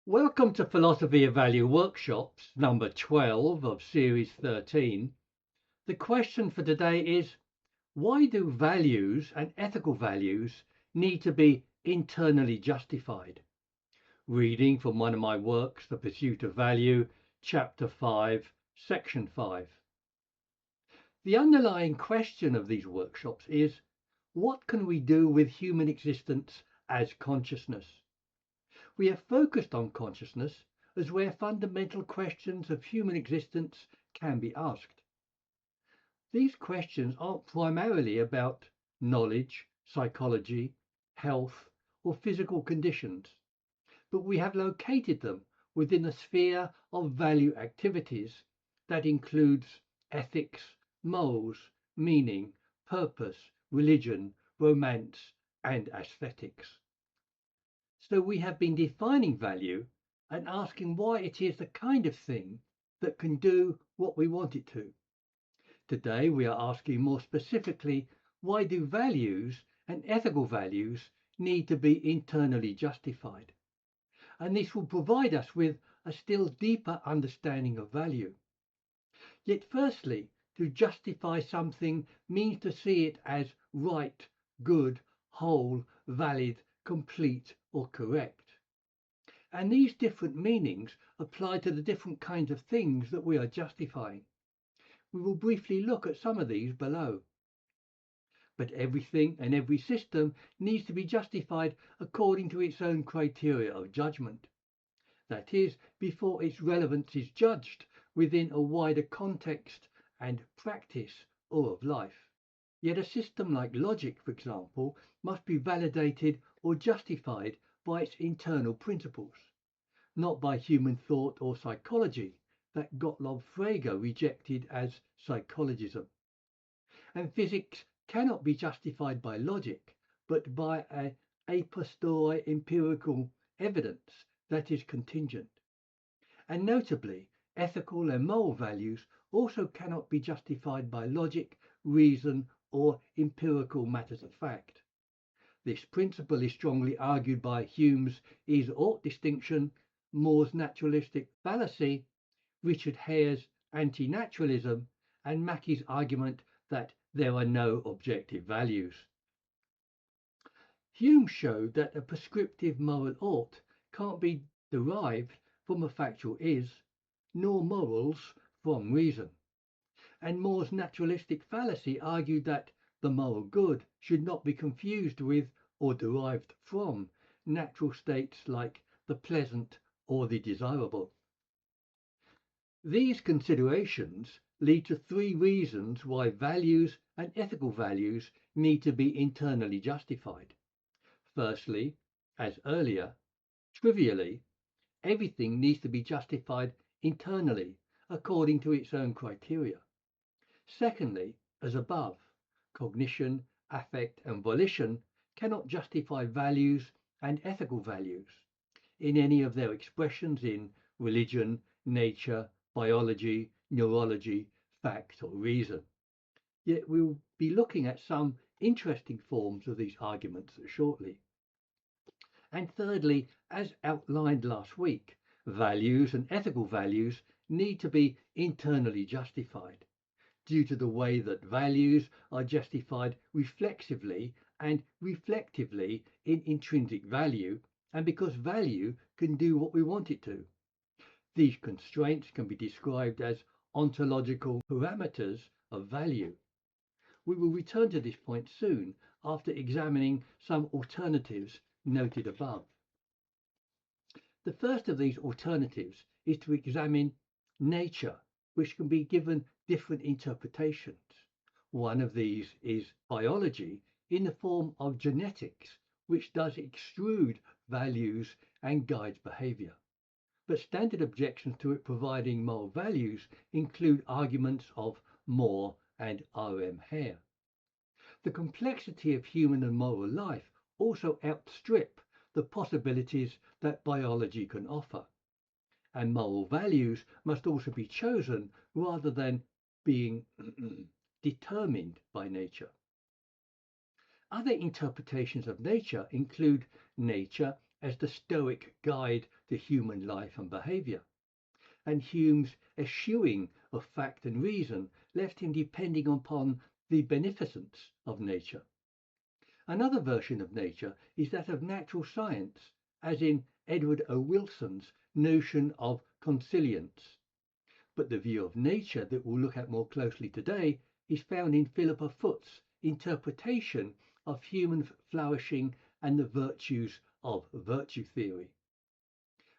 Welcome to Philosophy of Value Workshops, number 12 of series 13. The question for today is, why do values and ethical values need to be internally justified? Reading from one of my works, The Pursuit of Value, chapter 5, section 5. The underlying question of these workshops is, what can we do with human existence as consciousness? We have focused on consciousness as where fundamental questions of human existence can be asked. These questions aren't primarily about knowledge, psychology, health, or physical conditions, but we have located them within a sphere of value activities that includes ethics, morals, meaning, purpose, religion, romance, and aesthetics. So we have been defining value and asking why it is the kind of thing that can do what we want it to. Today we are asking more specifically, why do values and ethical values need to be internally justified? And this will provide us with a still deeper understanding of value. Yet firstly, to justify something means to see it as right, good, whole, valid, complete, or correct. And these different meanings apply to the different kinds of things that we are justifying. We will briefly look at some of these below. But everything and every system needs to be justified according to its own criteria of judgment. That is, before its relevance is judged within a wider context and practice or of life. Yet a system like logic, for example, must be validated or justified by its internal principles, not by human thought or psychology that Gottlob Frege rejected as psychologism. And physics cannot be justified by logic, but by a posteriori empirical evidence that is contingent. And notably, ethical and moral values also cannot be justified by logic, reason, or empirical matters of fact. This principle is strongly argued by Hume's is-ought distinction, More's naturalistic fallacy, Richard Hare's anti-naturalism, and Mackie's argument that there are no objective values. Hume showed that a prescriptive moral ought can't be derived from a factual is, nor morals from reason. And More's naturalistic fallacy argued that the moral good should not be confused with or derived from natural states like the pleasant or the desirable. These considerations lead to three reasons why values and ethical values need to be internally justified. Firstly, as earlier, trivially, everything needs to be justified internally according to its own criteria. Secondly, as above, cognition, affect, and volition cannot justify values and ethical values in any of their expressions in religion, nature, biology, neurology, fact, or reason. Yet we'll be looking at some interesting forms of these arguments shortly. And thirdly, as outlined last week, values and ethical values need to be internally justified due to the way that values are justified reflexively and reflectively in intrinsic value, and because value can do what we want it to. These constraints can be described as ontological parameters of value. We will return to this point soon after examining some alternatives noted above. The first of these alternatives is to examine nature, which can be given different interpretations. One of these is biology in the form of genetics, which does extrude values and guides behavior. But standard objections to it providing moral values include arguments of Moore and R.M. Hare. The complexity of human and moral life also outstrip the possibilities that biology can offer. And moral values must also be chosen rather than being determined by nature. Other interpretations of nature include nature as the Stoic guide to human life and behaviour, and Hume's eschewing of fact and reason left him depending upon the beneficence of nature. Another version of nature is that of natural science, as in Edward O. Wilson's notion of consilience. But the view of nature that we'll look at more closely today is found in Philippa Foot's interpretation of human flourishing and the virtues of virtue theory.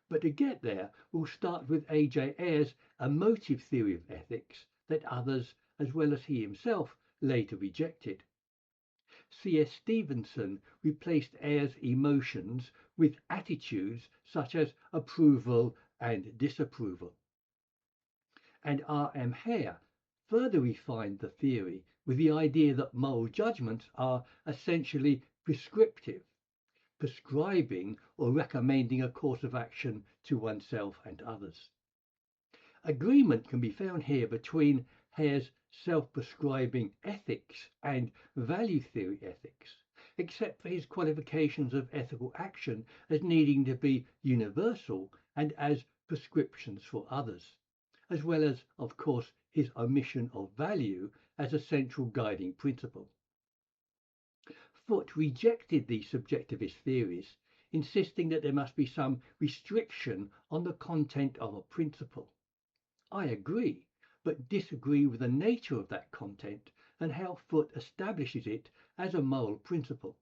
But to get there, we'll start with A.J. Ayer's emotive theory of ethics that others, as well as he himself, later rejected. C.S. Stevenson replaced Ayer's emotions with attitudes such as approval and disapproval. And R.M. Hare further refined the theory with the idea that moral judgments are essentially prescriptive, prescribing or recommending a course of action to oneself and others. Agreement can be found here between Hare's self-prescribing ethics and value theory ethics, except for his qualifications of ethical action as needing to be universal and as prescriptions for others, as well as, of course, his omission of value as a central guiding principle. Foot rejected these subjectivist theories, insisting that there must be some restriction on the content of a principle. I agree, but disagree with the nature of that content and how Foot establishes it as a moral principle.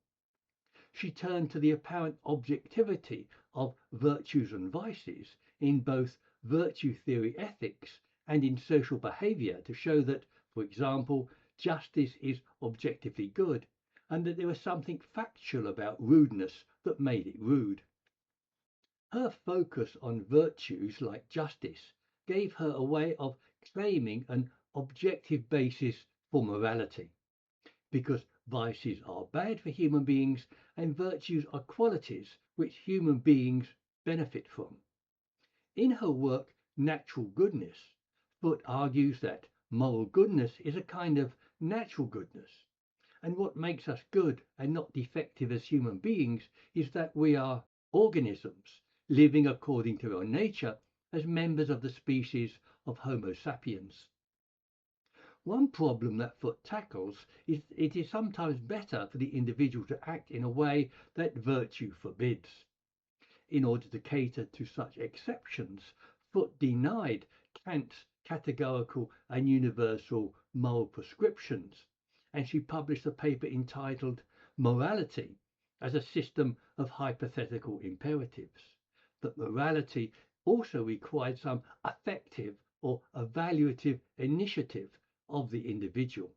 She turned to the apparent objectivity of virtues and vices in both virtue theory ethics and in social behaviour to show that, for example, justice is objectively good, and that there was something factual about rudeness that made it rude. Her focus on virtues like justice gave her a way of claiming an objective basis for morality, because vices are bad for human beings and virtues are qualities which human beings benefit from. In her work Natural Goodness, Foot argues that moral goodness is a kind of natural goodness, and what makes us good and not defective as human beings is that we are organisms living according to our nature as members of the species of Homo sapiens. One problem that Foot tackles is it is sometimes better for the individual to act in a way that virtue forbids. In order to cater to such exceptions, Foot denied Kant's categorical and universal moral prescriptions, and she published a paper entitled Morality as a System of Hypothetical Imperatives. That morality also required some affective or evaluative initiative of the individual.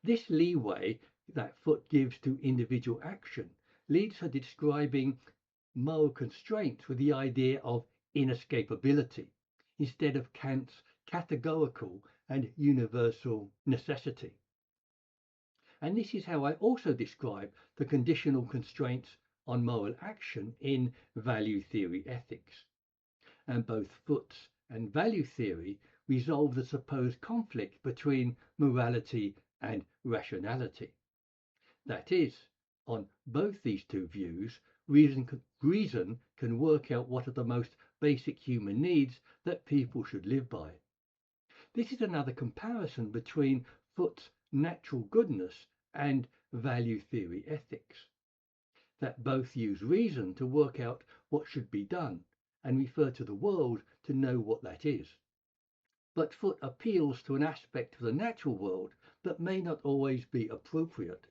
This leeway that Foot gives to individual action leads her to describing moral constraints with the idea of inescapability instead of Kant's categorical and universal necessity. And this is how I also describe the conditional constraints on moral action in value theory ethics. And both Foot's and value theory resolve the supposed conflict between morality and rationality. That is, on both these two views, reason can work out what are the most basic human needs that people should live by. This is another comparison between Foot's natural goodness and value theory ethics, that both use reason to work out what should be done and refer to the world to know what that is. But Foot appeals to an aspect of the natural world that may not always be appropriate.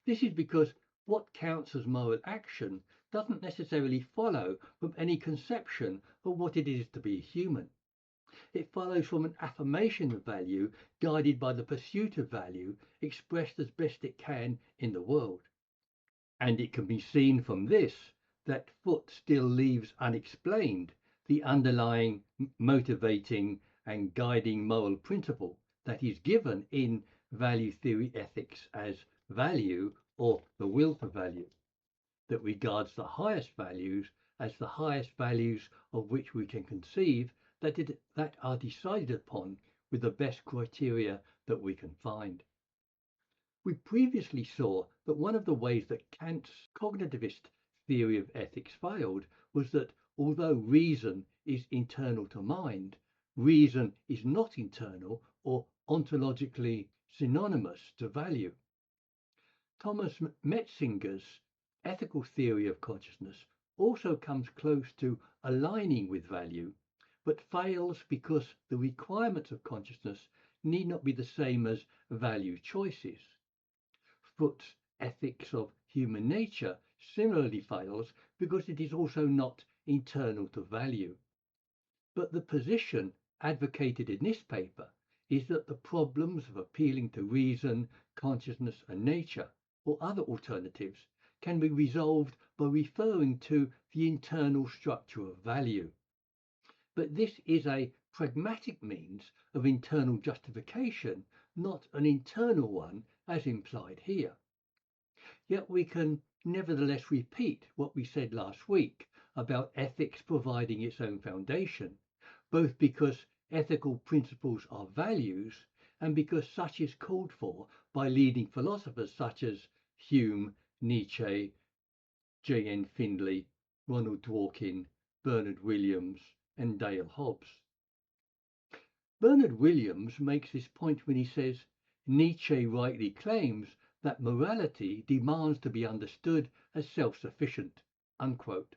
This is because what counts as moral action doesn't necessarily follow from any conception of what it is to be human. It follows from an affirmation of value guided by the pursuit of value expressed as best it can in the world. And it can be seen from this that Foot still leaves unexplained the underlying motivating and guiding moral principle that is given in value theory ethics as value or the will for value, that regards the highest values as the highest values of which we can conceive that are decided upon with the best criteria that we can find. We previously saw that one of the ways that Kant's cognitivist theory of ethics failed was that although reason is internal to mind, reason is not internal or ontologically synonymous to value. Thomas Metzinger's ethical theory of consciousness also comes close to aligning with value, but fails because the requirements of consciousness need not be the same as value choices. Foote's ethics of human nature similarly fails because it is also not internal to value. But the position advocated in this paper is that the problems of appealing to reason, consciousness, and nature, or other alternatives, can be resolved by referring to the internal structure of value. But this is a pragmatic means of internal justification, not an internal one as implied here. Yet we can nevertheless repeat what we said last week about ethics providing its own foundation, both because ethical principles are values and because such is called for by leading philosophers such as Hume, Nietzsche, J.N. Findlay, Ronald Dworkin, Bernard Williams, and Dale Hobbes. Bernard Williams makes this point when he says, Nietzsche rightly claims that morality demands to be understood as self-sufficient, unquote.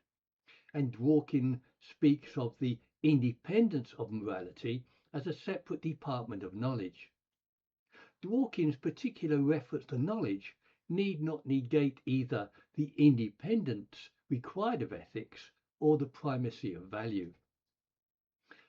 And Dworkin speaks of the independence of morality as a separate department of knowledge. Dworkin's particular reference to knowledge need not negate either the independence required of ethics or the primacy of value.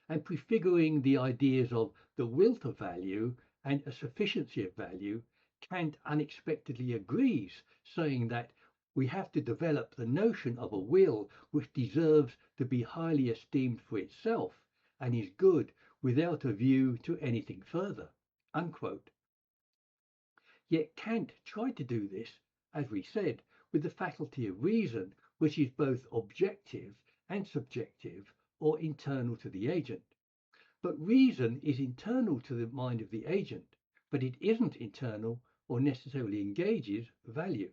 And prefiguring the ideas of the will to value and a sufficiency of value, Kant unexpectedly agrees, saying that we have to develop the notion of a will which deserves to be highly esteemed for itself and is good without a view to anything further, unquote. Yet Kant tried to do this, as we said, with the faculty of reason, which is both objective and subjective or internal to the agent. But reason is internal to the mind of the agent, but it isn't internal or necessarily engages value.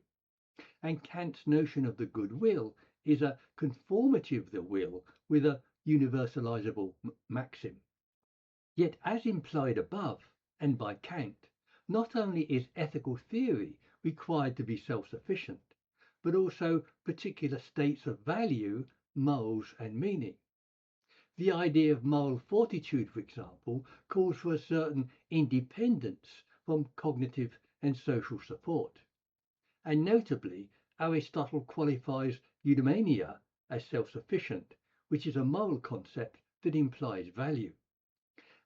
And Kant's notion of the good will is a conformity of the will with a universalizable maxim. Yet, as implied above and by Kant, not only is ethical theory required to be self-sufficient, but also particular states of value, morals, and meaning. The idea of moral fortitude, for example, calls for a certain independence from cognitive and social support. And notably, Aristotle qualifies eudaimonia as self-sufficient, which is a moral concept that implies value.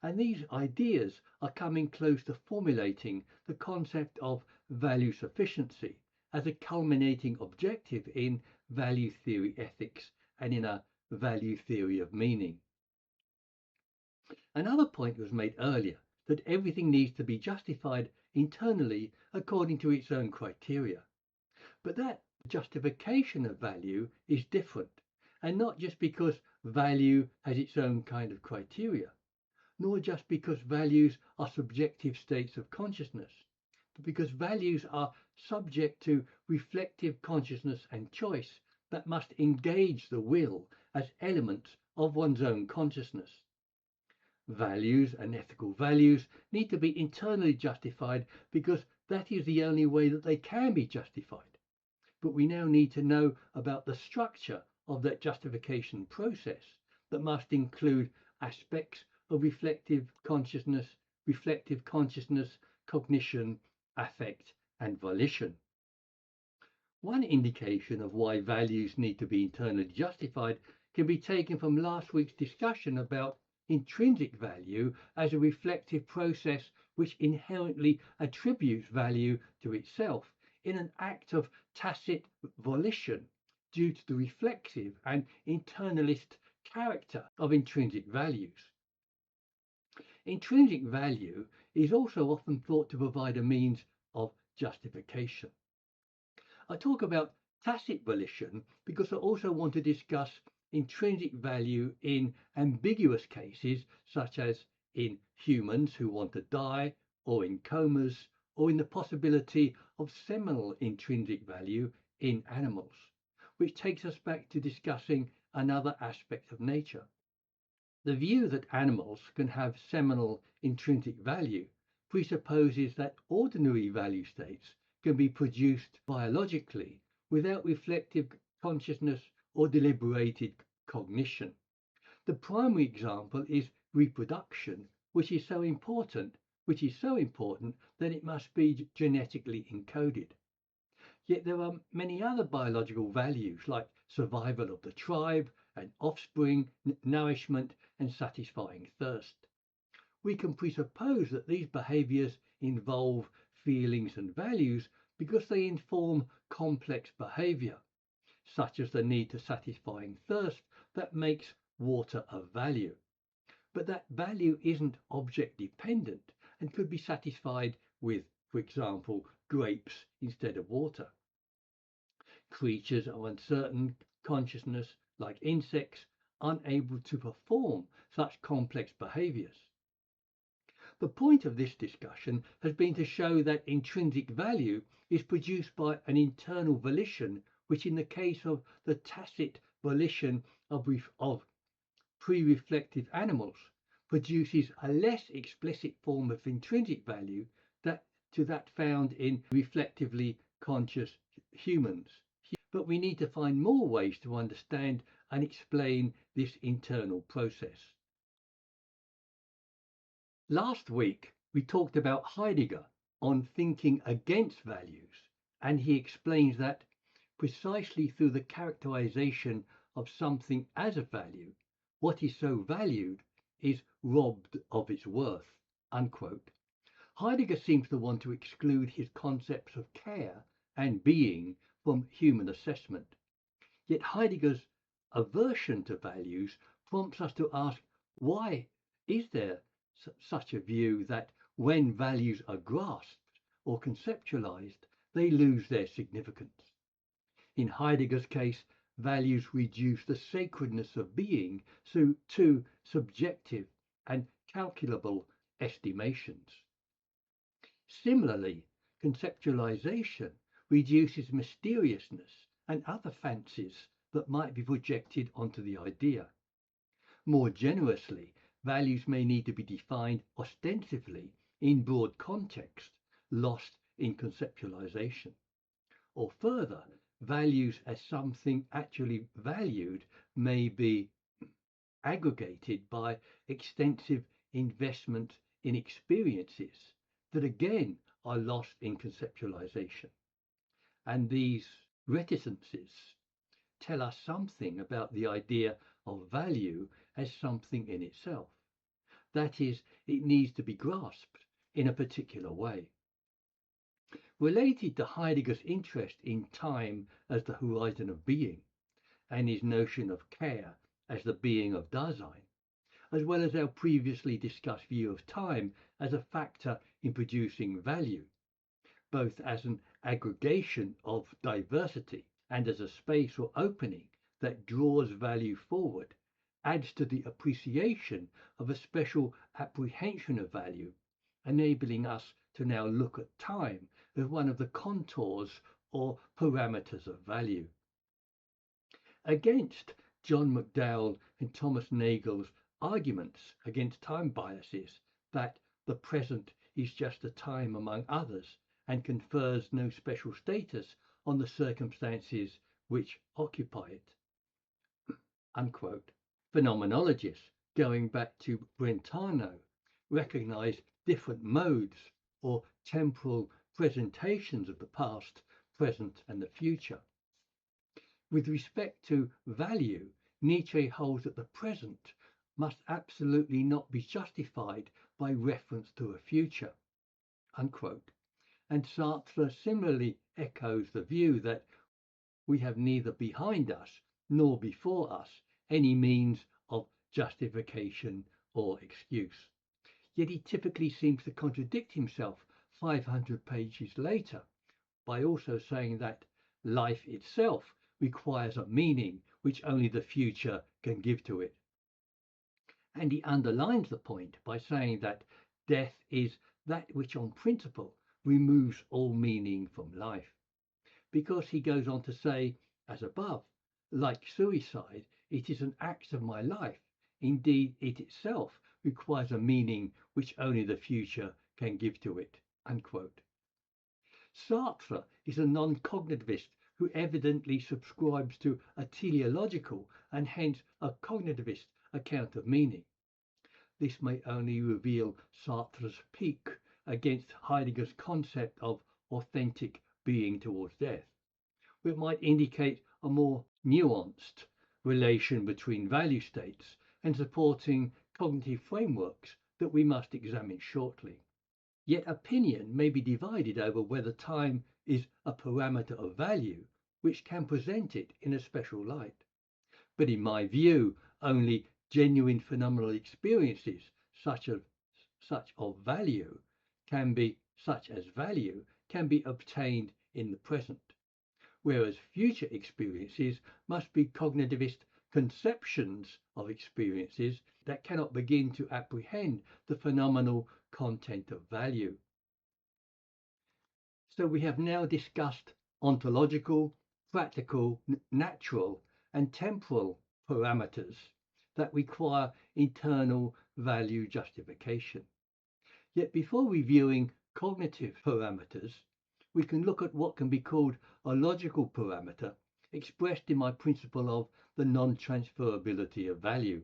And these ideas are coming close to formulating the concept of value sufficiency as a culminating objective in value theory ethics and in a value theory of meaning. Another point was made earlier that everything needs to be justified internally according to its own criteria, but that justification of value is different, and not just because value has its own kind of criteria, nor just because values are subjective states of consciousness, but because values are subject to reflective consciousness and choice that must engage the will as elements of one's own consciousness. Values and ethical values need to be internally justified because that is the only way that they can be justified. But we now need to know about the structure of that justification process that must include aspects of reflective consciousness, cognition, affect, and volition. One indication of why values need to be internally justified can be taken from last week's discussion about intrinsic value as a reflective process which inherently attributes value to itself in an act of tacit volition due to the reflexive and internalist character of intrinsic values. Intrinsic value is also often thought to provide a means of justification. I talk about tacit volition because I also want to discuss intrinsic value in ambiguous cases, such as in humans who want to die, or in comas, or in the possibility of seminal intrinsic value in animals. which takes us back to discussing another aspect of nature. The view that animals can have seminal intrinsic value presupposes that ordinary value states can be produced biologically without reflective consciousness or deliberated cognition. The primary example is reproduction, which is so important that it must be genetically encoded. Yet there are many other biological values like survival of the tribe and offspring, nourishment, and satisfying thirst. We can presuppose that these behaviors involve feelings and values because they inform complex behavior, such as the need to satisfying thirst that makes water of value. But that value isn't object dependent and could be satisfied with, for example, grapes instead of water. Creatures of uncertain consciousness, like insects, unable to perform such complex behaviors. The point of this discussion has been to show that intrinsic value is produced by an internal volition, which in the case of the tacit volition of pre-reflective animals produces a less explicit form of intrinsic value that found in reflectively conscious humans. But we need to find more ways to understand and explain this internal process. Last week, we talked about Heidegger on thinking against values, and he explains that precisely through the characterization of something as a value, what is so valued is robbed of its worth. Unquote. Heidegger seems to want to exclude his concepts of care and being from human assessment. Yet Heidegger's aversion to values prompts us to ask, why is there such a view that when values are grasped or conceptualized, they lose their significance? In Heidegger's case, values reduce the sacredness of being to subjective and calculable estimations. Similarly, conceptualization reduces mysteriousness and other fancies that might be projected onto the idea. More generously, values may need to be defined ostensively in broad context, lost in conceptualization. Or further, values as something actually valued may be aggregated by extensive investment in experiences that again are lost in conceptualization. And these reticences tell us something about the idea of value as something in itself. That is, it needs to be grasped in a particular way. Related to Heidegger's interest in time as the horizon of being, and his notion of care as the being of Dasein, as well as our previously discussed view of time as a factor in producing value, both as an aggregation of diversity and as a space or opening that draws value forward, adds to the appreciation of a special apprehension of value, enabling us to now look at time as one of the contours or parameters of value. Against John McDowell and Thomas Nagel's arguments against time biases that the present is just a time among others and confers no special status on the circumstances which occupy it. Unquote. Phenomenologists, going back to Brentano, recognize different modes or temporal presentations of the past, present, and the future. With respect to value, Nietzsche holds that the present must absolutely not be justified by reference to a future. Unquote. And Sartre similarly echoes the view that we have neither behind us nor before us any means of justification or excuse. Yet he typically seems to contradict himself 500 pages later by also saying that life itself requires a meaning which only the future can give to it. And he underlines the point by saying that death is that which on principle removes all meaning from life, because he goes on to say As above, like suicide, it is an act of my life. Indeed, it itself requires a meaning which only the future can give to it. Unquote. Sartre is a non-cognitivist who evidently subscribes to a teleological and hence a cognitivist account of meaning. This may only reveal Sartre's pique against Heidegger's concept of authentic being towards death. It might indicate a more nuanced relation between value states and supporting cognitive frameworks that we must examine shortly. Yet opinion may be divided over whether time is a parameter of value, which can present it in a special light. But in my view, only genuine phenomenal experiences such of value such as value can be obtained in the present, whereas future experiences must be cognitivist conceptions of experiences that cannot begin to apprehend the phenomenal content of value. So we have now discussed ontological, practical, natural, and temporal parameters that require internal value justification. Yet before reviewing cognitive parameters, we can look at what can be called a logical parameter expressed in my principle of the non-transferability of value.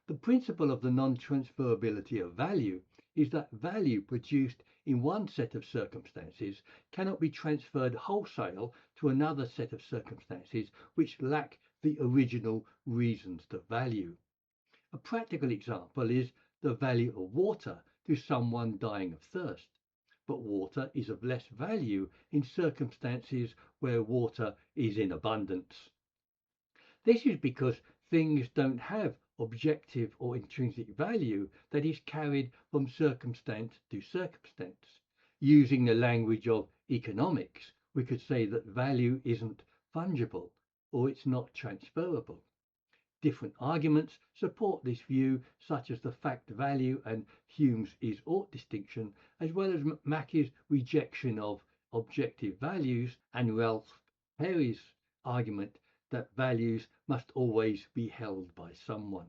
The principle of the non-transferability of value is that value produced in one set of circumstances cannot be transferred wholesale to another set of circumstances which lack the original reasons to value. A practical example is the value of water to someone dying of thirst. But water is of less value in circumstances where water is in abundance. This is because things don't have objective or intrinsic value that is carried from circumstance to circumstance. Using the language of economics, we could say that value isn't fungible or it's not transferable. Different arguments support this view, such as the fact value and Hume's is-ought distinction, as well as Mackie's rejection of objective values and Ralph Perry's argument that values must always be held by someone.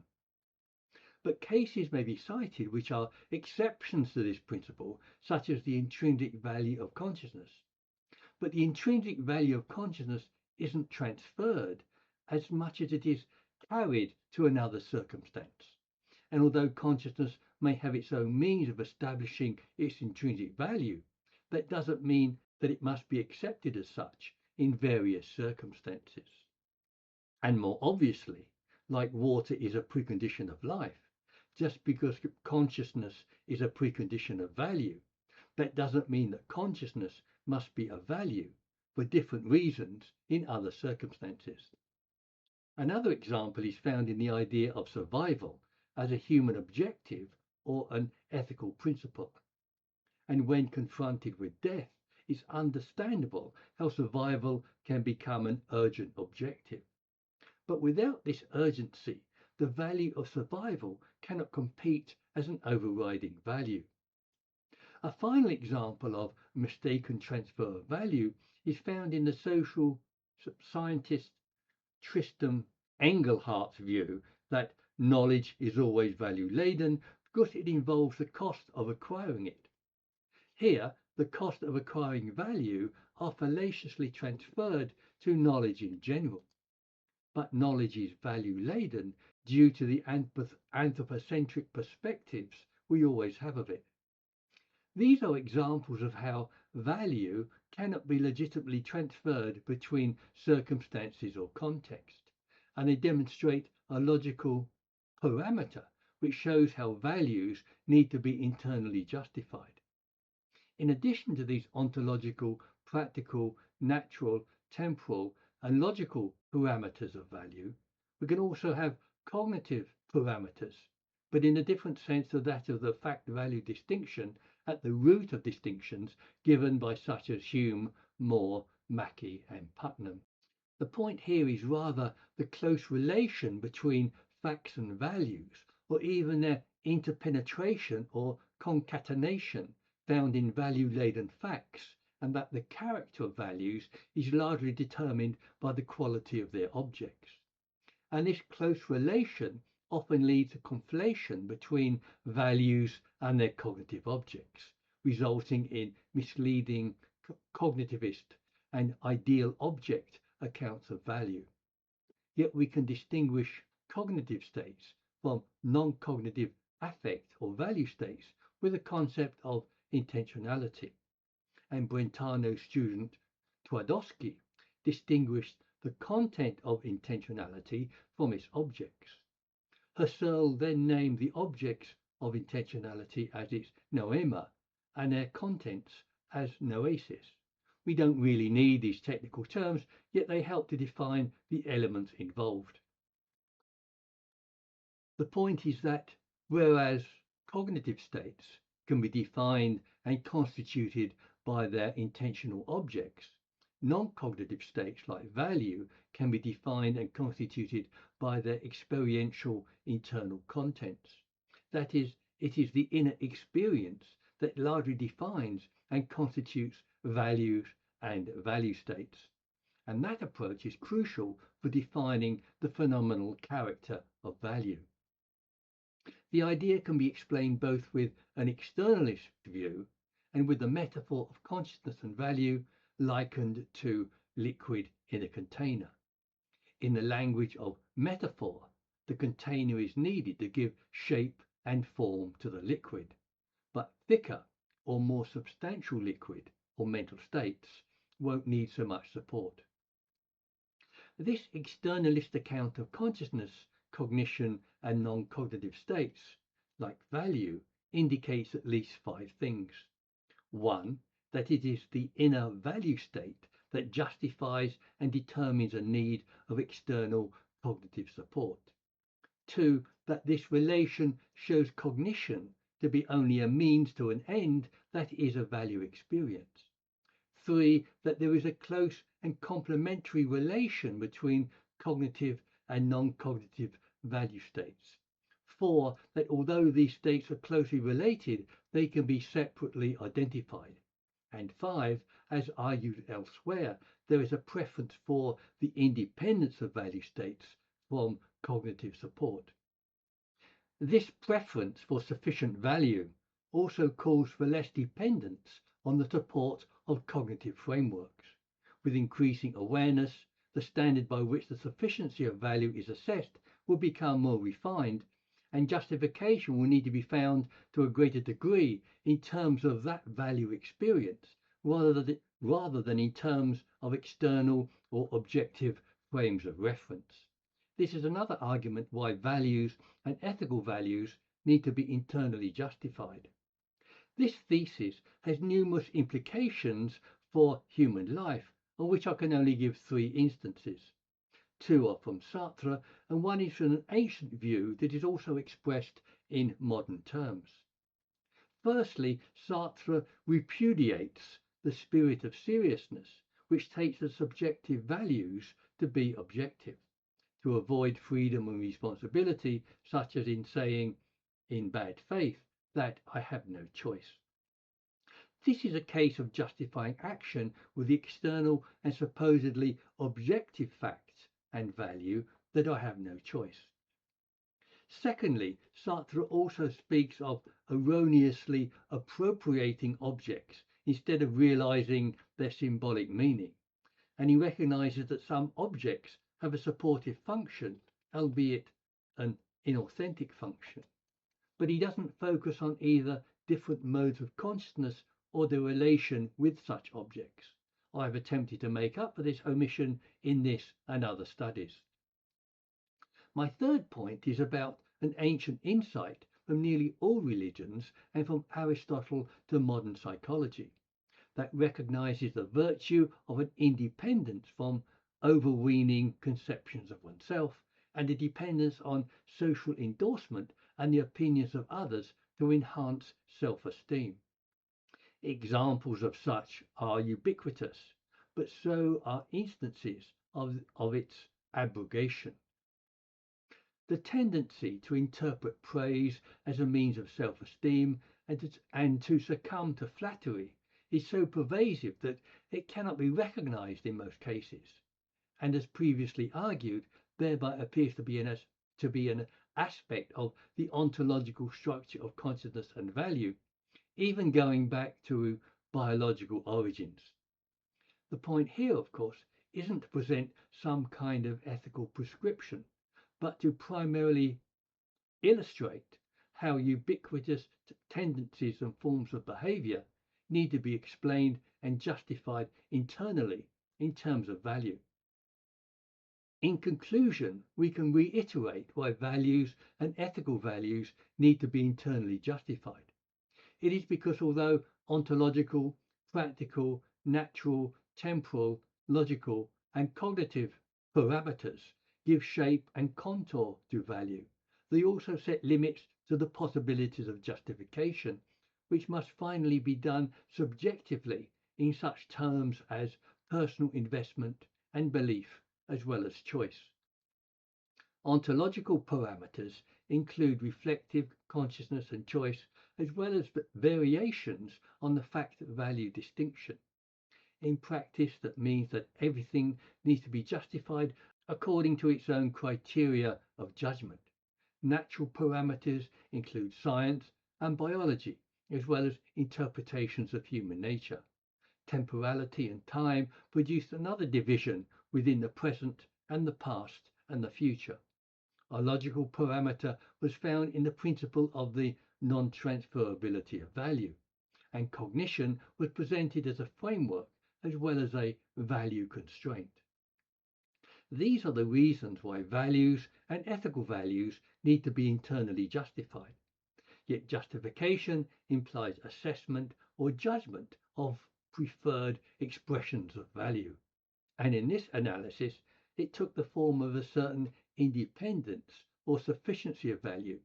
But cases may be cited which are exceptions to this principle, such as the intrinsic value of consciousness. But the intrinsic value of consciousness isn't transferred as much as it is carried to another circumstance. And although consciousness may have its own means of establishing its intrinsic value, that doesn't mean that it must be accepted as such in various circumstances. And more obviously, like water is a precondition of life, just because consciousness is a precondition of value, that doesn't mean that consciousness must be of value for different reasons in other circumstances. Another example is found in the idea of survival as a human objective or an ethical principle. And when confronted with death, it's understandable how survival can become an urgent objective. But without this urgency, the value of survival cannot compete as an overriding value. A final example of mistaken transfer of value is found in the social scientist Tristan Engelhardt's view that knowledge is always value laden because it involves the cost of acquiring it. Here, the cost of acquiring value are fallaciously transferred to knowledge in general. But knowledge is value laden due to the anthropocentric perspectives we always have of it. These are examples of how value cannot be legitimately transferred between circumstances or context, and they demonstrate a logical parameter which shows how values need to be internally justified. In addition to these ontological, practical, natural, temporal, and logical parameters of value, we can also have cognitive parameters, but in a different sense to that of the fact-value distinction at the root of distinctions given by such as Hume, Moore, Mackie, and Putnam. The point here is rather the close relation between facts and values, or even their interpenetration or concatenation found in value-laden facts and that the character of values is largely determined by the quality of their objects. And this close relation often leads to conflation between values and their cognitive objects, resulting in misleading cognitivist and ideal object accounts of value. Yet we can distinguish cognitive states from non-cognitive affect or value states with the concept of intentionality. And Brentano student Twardowski distinguished the content of intentionality from its objects. Husserl then named the objects of intentionality as its noema and their contents as noesis. We don't really need these technical terms, yet they help to define the elements involved. The point is that whereas cognitive states can be defined and constituted by their intentional objects, non-cognitive states like value can be defined and constituted by their experiential internal contents. That is, it is the inner experience that largely defines and constitutes values and value states. And that approach is crucial for defining the phenomenal character of value. The idea can be explained both with an externalist view and with the metaphor of consciousness and value likened to liquid in a container. In the language of metaphor, the container is needed to give shape and form to the liquid, but thicker or more substantial liquid or mental states won't need so much support. This externalist account of consciousness, cognition, and non-cognitive states, like value, indicates at least 5 things. 1, that it is the inner value state that justifies and determines a need of external cognitive support. 2, that this relation shows cognition to be only a means to an end that is a value experience. 3, that there is a close and complementary relation between cognitive and non-cognitive value states. 4, that although these states are closely related, they can be separately identified. And 5, as argued elsewhere, there is a preference for the independence of value states from cognitive support. This preference for sufficient value also calls for less dependence on the support of cognitive frameworks. With increasing awareness, the standard by which the sufficiency of value is assessed will become more refined, and justification will need to be found to a greater degree in terms of that value experience rather than in terms of external or objective frames of reference. This is another argument why values and ethical values need to be internally justified. This thesis has numerous implications for human life, on which I can only give 3 instances. 2 are from Sartre, and 1 is from an ancient view that is also expressed in modern terms. Firstly, Sartre repudiates the spirit of seriousness, which takes the subjective values to be objective, to avoid freedom and responsibility, such as in saying, in bad faith, that I have no choice. This is a case of justifying action with the external and supposedly objective facts and value that I have no choice. Secondly, Sartre also speaks of erroneously appropriating objects instead of realizing their symbolic meaning, and he recognizes that some objects have a supportive function, albeit an inauthentic function. But he doesn't focus on either different modes of consciousness or the relation with such objects. I've attempted to make up for this omission in this and other studies. My third point is about an ancient insight from nearly all religions and from Aristotle to modern psychology that recognizes the virtue of an independence from overweening conceptions of oneself and a dependence on social endorsement and the opinions of others to enhance self-esteem. Examples of such are ubiquitous, but so are instances of its abrogation. The tendency to interpret praise as a means of self-esteem and to succumb to flattery is so pervasive that it cannot be recognized in most cases, and as previously argued, thereby appears to be an aspect of the ontological structure of consciousness and value, even going back to biological origins. The point here, of course, isn't to present some kind of ethical prescription, but to primarily illustrate how ubiquitous tendencies and forms of behavior need to be explained and justified internally in terms of value. In conclusion, we can reiterate why values and ethical values need to be internally justified. It is because although ontological, practical, natural, temporal, logical, and cognitive parameters give shape and contour to value, they also set limits to the possibilities of justification, which must finally be done subjectively in such terms as personal investment and belief, as well as choice. Ontological parameters include reflective consciousness and choice, as well as variations on the fact-value distinction. In practice, that means that everything needs to be justified according to its own criteria of judgment. Natural parameters include science and biology, as well as interpretations of human nature. Temporality and time produced another division within the present and the past and the future. A logical parameter was found in the principle of the non-transferability of value, and cognition was presented as a framework as well as a value constraint. These are the reasons why values and ethical values need to be internally justified. Yet justification implies assessment or judgment of preferred expressions of value. And in this analysis, it took the form of a certain independence or sufficiency of value,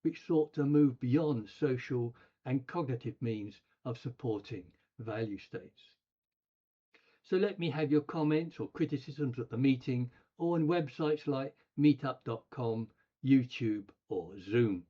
which sought to move beyond social and cognitive means of supporting value states. So let me have your comments or criticisms at the meeting or on websites like meetup.com, YouTube or Zoom.